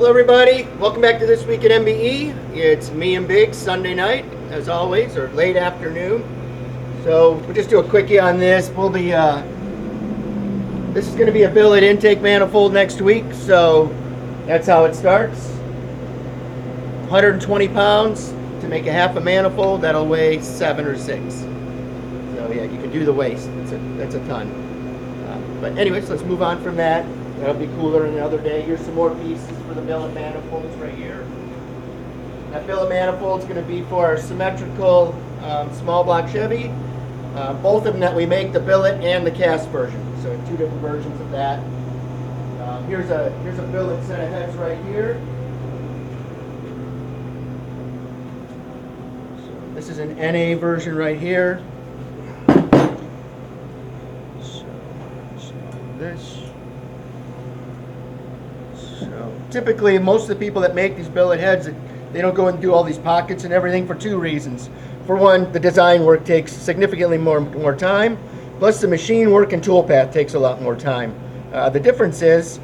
Hello everybody, welcome back to This Week at MBE. It's me and Big, Sunday night, as always, or late afternoon. So we'll just do a quickie on this. This is going to be a billet intake manifold next week, so that's how it starts. 120 pounds to make a half a manifold, that'll weigh 7 or 6. So yeah, you can do the waste, that's a ton. But anyways, let's move on from that. That'll be cooler another day. Here's some more pieces for the billet manifolds right here. That billet manifold is going to be for our symmetrical small block Chevy. Both of them that we make, the billet and the cast version. So two different versions of that. Here's a billet set of heads right here. So this is an NA version right here. So this. So typically, most of the people that make these billet heads, they don't go and do all these pockets and everything for two reasons. For one, the design work takes significantly more time, plus the machine work and toolpath takes a lot more time. The difference is,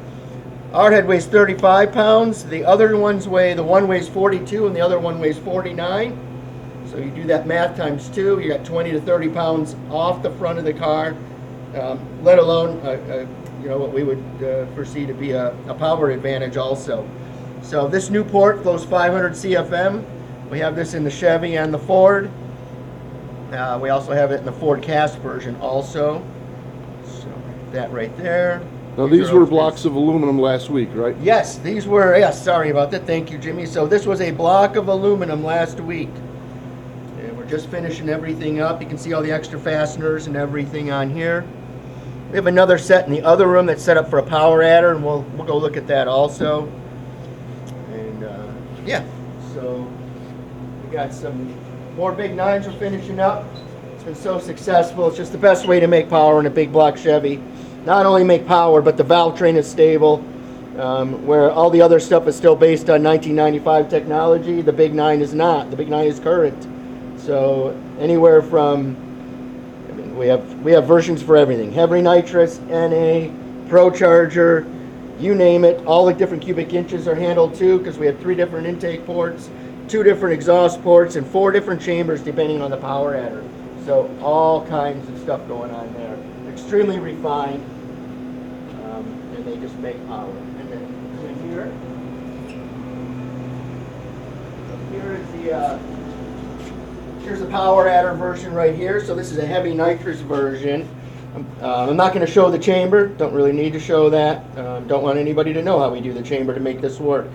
our head weighs 35 pounds, the other ones the one weighs 42 and the other one weighs 49. So you do that math times 2, you got 20 to 30 pounds off the front of the car, let alone what we would foresee to be a power advantage also. So this new port flows 500 CFM. We have this in the Chevy and the Ford. We also have it in the Ford cast version also. So that right there. Now these were blocks of aluminum last week, right? Yes, these were, yes, sorry about that. Thank you, Jimmy. So this was a block of aluminum last week. And we're just finishing everything up. You can see all the extra fasteners and everything on here. We have another set in the other room that's set up for a power adder, and we'll go look at that also. And yeah, so we got some more big 9s we're finishing up. It's been so successful. It's just the best way to make power in a big block Chevy. Not only make power, but the valve train is stable. Where all the other stuff is still based on 1995 technology, the big 9 is not. The big 9 is current. So anywhere from we have versions for everything. Heavy nitrous, NA, Pro Charger, you name it. All the different cubic inches are handled too, because we have 3 different intake ports, 2 different exhaust ports, and 4 different chambers depending on the power adder. So all kinds of stuff going on there. Extremely refined, and they just make power. And then come in here. Here is here's the power adder version right here. So this is a heavy nitrous version. I'm not going to show the chamber. Don't really need to show that. Don't want anybody to know how we do the chamber to make this work.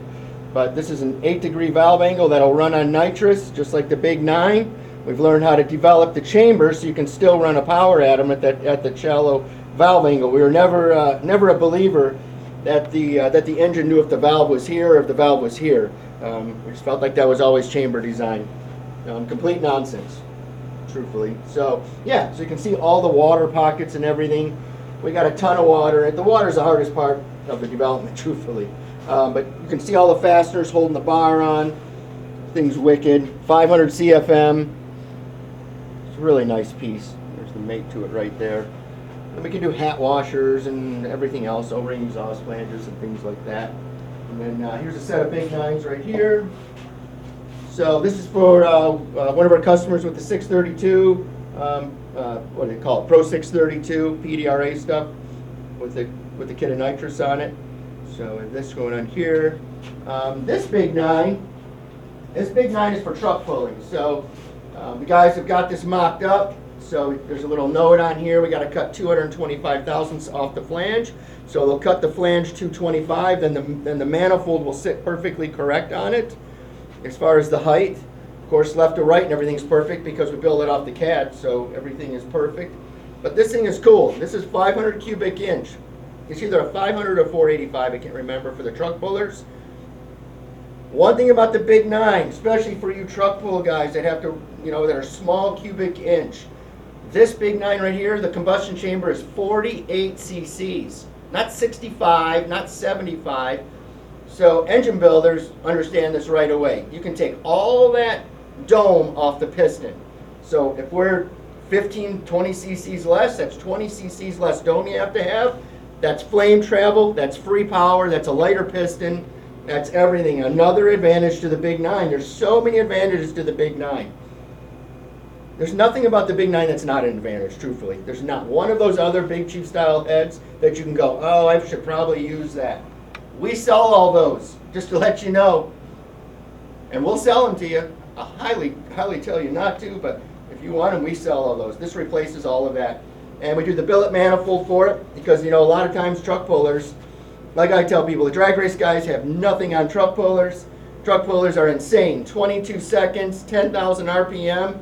But this is an 8-degree valve angle that'll run on nitrous, just like the big 9. We've learned how to develop the chamber so you can still run a power atom at the shallow valve angle. We were never a believer that the engine knew if the valve was here or if the valve was here. We just felt like that was always chamber design. Complete nonsense, truthfully. So yeah, so you can see all the water pockets and everything. We got a ton of water. The water is the hardest part of the development, truthfully. But you can see all the fasteners holding the bar on. Thing's wicked. 500 CFM. It's a really nice piece. There's the mate to it right there. And we can do hat washers and everything else, O-ring exhaust flanges and things like that. And then here's a set of big 9s right here. So this is for one of our customers with the 632, what do they call it? Pro 632 PDRA stuff with the kit of nitrous on it. So this going on here. This big 9 is for truck pulling. So the guys have got this mocked up. So there's a little note on here. We got to cut 225 thousandths off the flange. So they'll cut the flange 225, then the manifold will sit perfectly correct on it. As far as the height, of course, left to right and everything's perfect because we build it off the CAD, so everything is perfect. But this thing is cool. This is 500 cubic inch. It's either a 500 or 485, I can't remember, for the truck pullers. One thing about the big 9, especially for you truck pull guys that have to, that are small cubic inch, this big 9 right here, the combustion chamber is 48 cc's, not 65, not 75. So engine builders understand this right away. You can take all that dome off the piston. So if we're 15, 20 cc's less, that's 20 cc's less dome you have to have. That's flame travel, that's free power, that's a lighter piston. That's everything. Another advantage to the Big 9. There's so many advantages to the Big 9. There's nothing about the Big 9 that's not an advantage, truthfully. There's not one of those other Big Chief style heads that you can go, oh, I should probably use that. We sell all those, just to let you know. And we'll sell them to you. I'll highly tell you not to, but if you want them, we sell all those. This replaces all of that. And we do the billet manifold for it, because a lot of times truck pullers, like I tell people, the drag race guys have nothing on truck pullers. Truck pullers are insane. 22 seconds, 10,000 RPM,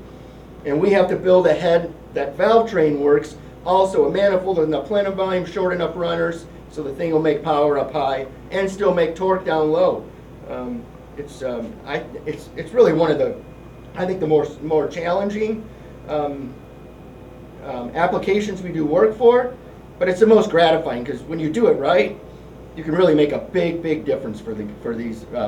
and we have to build a head that valve train works. Also a manifold with enough plenum volume, short enough runners, so the thing will make power up high and still make torque down low. It's really one of the, I think, the more challenging applications we do work for, but it's the most gratifying, because when you do it right, you can really make a big difference for these for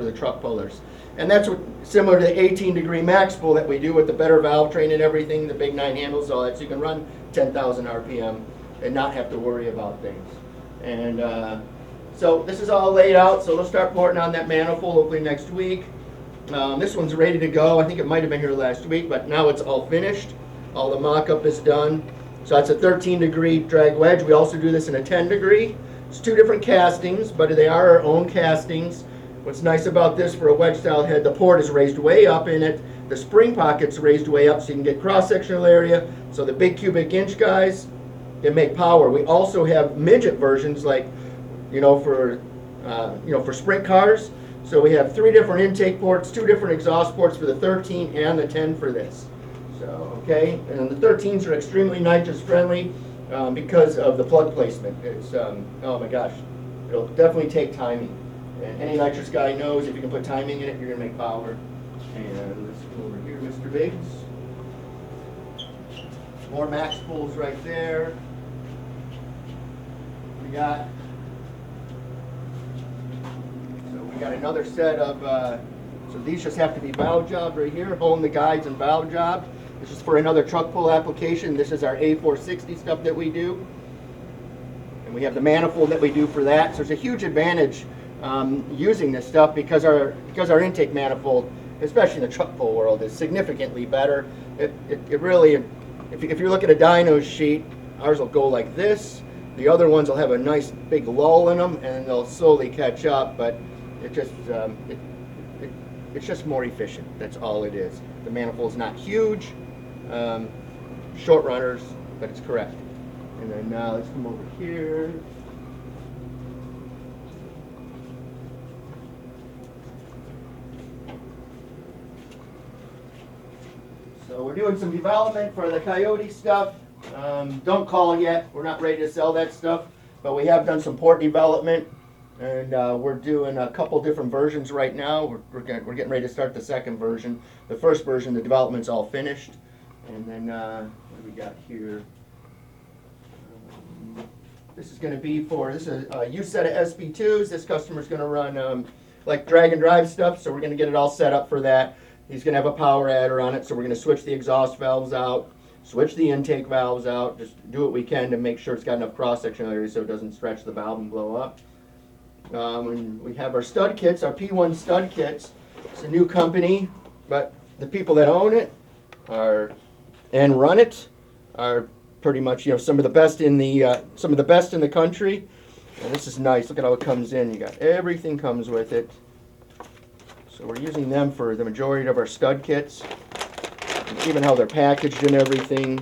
the truck pullers. And that's what, similar to the 18-degree max pull that we do with the better valve train and everything, the Big 9 handles all that, so you can run 10,000 RPM and not have to worry about things. And so this is all laid out, so they'll start porting on that manifold hopefully next week. This one's ready to go. I think it might have been here last week, but now it's all finished. All the mock-up is done. So that's a 13-degree drag wedge. We also do this in a 10-degree. It's two different castings, but they are our own castings. What's nice about this for a wedge-style head, the port is raised way up in it. The spring pocket's raised way up so you can get cross-sectional area. So the big cubic inch guys can make power. We also have midget versions, like for sprint cars. So we have 3 different intake ports, 2 different exhaust ports for the 13 and the 10 for this. So okay, and the 13s are extremely nitrous friendly because of the plug placement. It's oh my gosh, it'll definitely take timing. And any nitrous guy knows if you can put timing in it, you're gonna make power. And let's go over here, Mr. Biggs. More max pulls right there. We got another set of, so these just have to be valve jobs right here, hone the guides and valve job. This is for another truck pull application. This is our A460 stuff that we do. And we have the manifold that we do for that. So there's a huge advantage using this stuff because our intake manifold, especially in the truck pull world, is significantly better. It really, if you look at a dyno sheet, ours will go like this. The other ones will have a nice big lull in them, and they'll slowly catch up. But it's just more efficient. That's all it is. The manifold's not huge, short runners, but it's correct. And then now let's come over here. So we're doing some development for the Coyote stuff. Don't call yet. We're not ready to sell that stuff, but we have done some port development. And we're doing a couple different versions right now. We're getting ready to start the second version. The first version, the development's all finished. And then what do we got here? This is going to be this is a used set of SP2s. This customer's going to run like drag and drive stuff, so we're going to get it all set up for that. He's going to have a power adder on it, so we're going to switch the exhaust valves out, switch the intake valves out, just do what we can to make sure it's got enough cross-sectional area so it doesn't stretch the valve and blow up. And we have our stud kits, our P1 stud kits. It's a new company, but the people that own it and run it are pretty much some of the best in the country. And this is nice. Look at how it comes in. You got everything comes with it. So we're using them for the majority of our stud kits. And even how they're packaged and everything.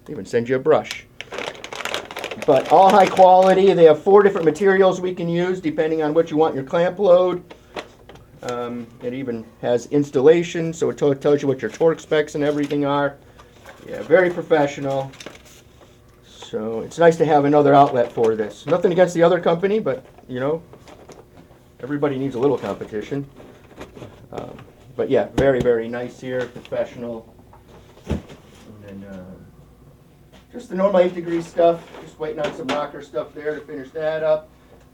They even send you a brush. But all high quality. They have 4 different materials we can use depending on what you want in your clamp load. It even has installation, so it tells you what your torque specs and everything are. Yeah, very professional. So it's nice to have another outlet for this. Nothing against the other company, but everybody needs a little competition. But yeah, very, very nice here, professional. And then just the normal 8-degree stuff. Just waiting on some rocker stuff there to finish that up.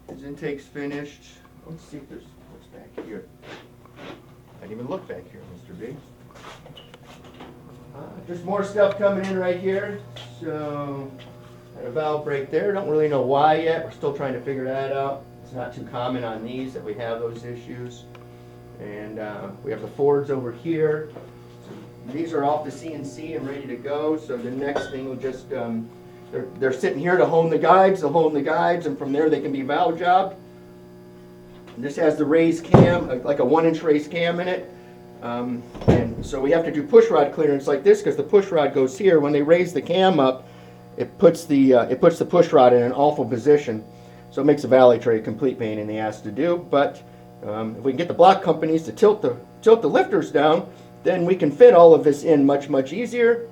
His intake's finished. Let's see if there's what's back here. I didn't even look back here, Mr. B. Just more stuff coming in right here. So, had a valve break there. Don't really know why yet. We're still trying to figure that out. It's not too common on these that we have those issues. And we have the Fords over here. So these are off the CNC and ready to go. So the next thing will just, they're sitting here to hone the guides. They'll hone the guides, and from there they can be valve jobbed. And this has the raised cam, like a 1-inch raised cam in it. And so we have to do push rod clearance like this because the push rod goes here. When they raise the cam up, it puts the push rod in an awful position. So it makes the valley tray a complete pain in the ass to do. But if we can get the block companies to tilt the lifters down, then we can fit all of this in much, much easier.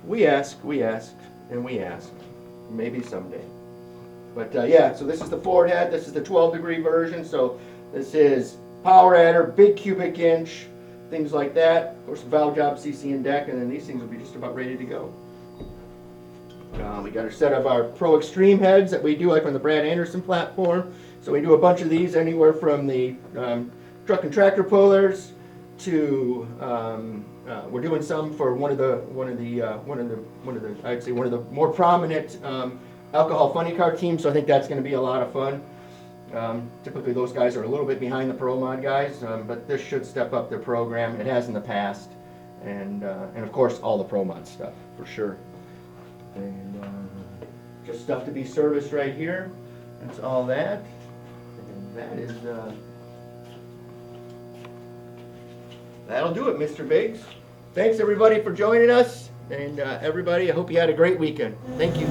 We ask, and we ask. Maybe someday. But yeah, so this is the Ford head. This is the 12-degree version. So this is power adder, big cubic inch, things like that. Of course, valve job, CC and deck, and then these things will be just about ready to go. We got a set of our Pro Extreme heads that we do like on the Brad Anderson platform. So we do a bunch of these anywhere from the truck and tractor pullers to we're doing some for one of the I'd say one of the more prominent alcohol funny car teams. So I think that's going to be a lot of fun. Typically those guys are a little bit behind the Pro Mod guys, but this should step up their program. It has in the past, and of course all the Pro Mod stuff for sure. And just stuff to be serviced right here. That's all that. And that is that'll do it, Mr. Biggs. Thanks everybody for joining us, and everybody, I hope you had a great weekend. Thank you.